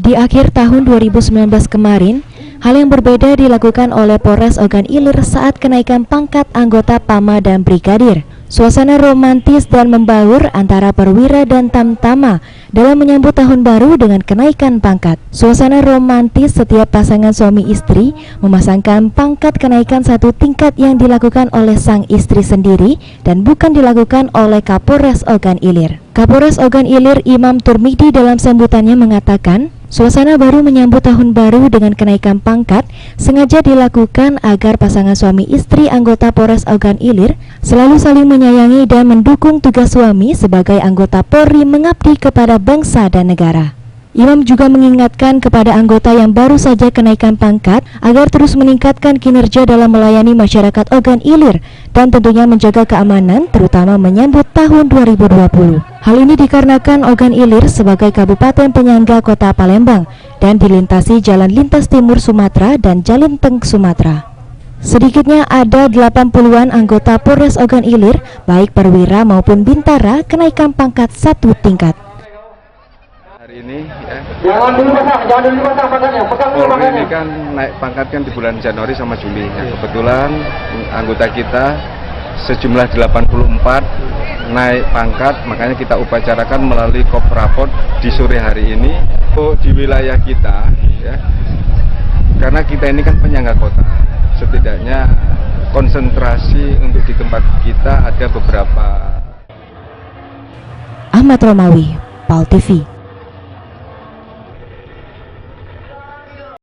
Di akhir tahun 2019 kemarin, hal yang berbeda dilakukan oleh Polres Ogan Ilir saat kenaikan pangkat anggota Pama dan Brigadir. Suasana romantis dan membaur antara perwira dan tamtama dalam menyambut tahun baru dengan kenaikan pangkat. Suasana romantis setiap pasangan suami istri memasangkan pangkat kenaikan satu tingkat yang dilakukan oleh sang istri sendiri dan bukan dilakukan oleh Kapolres Ogan Ilir. Kapolres Ogan Ilir Imam Turmidi dalam sambutannya mengatakan, suasana baru menyambut tahun baru dengan kenaikan pangkat sengaja dilakukan agar pasangan suami istri anggota Polres Ogan Ilir selalu saling menyayangi dan mendukung tugas suami sebagai anggota Polri mengabdi kepada bangsa dan negara. Imam juga mengingatkan kepada anggota yang baru saja kenaikan pangkat agar terus meningkatkan kinerja dalam melayani masyarakat Ogan Ilir dan tentunya menjaga keamanan terutama menyambut tahun 2020. Hal ini dikarenakan Ogan Ilir sebagai kabupaten penyangga kota Palembang dan dilintasi Jalan Lintas Timur Sumatera dan Jalan Teng Sumatera. Sedikitnya ada 80-an anggota Polres Ogan Ilir, baik perwira maupun bintara, kenaikan pangkat satu tingkat. Hari ini ya, jangan dulu pasang pangkatnya, pegang dulu Polri pangkatnya. ini kan naik pangkat kan di bulan Januari sama Juli ya. Kebetulan anggota kita sejumlah 84 naik pangkat, makanya kita upacarakan melalui Koprapot di sore hari ini di wilayah kita ya. Karena kita ini kan penyangga kota, setidaknya konsentrasi untuk di tempat kita ada beberapa. Ahmad Romawi, PAL TV.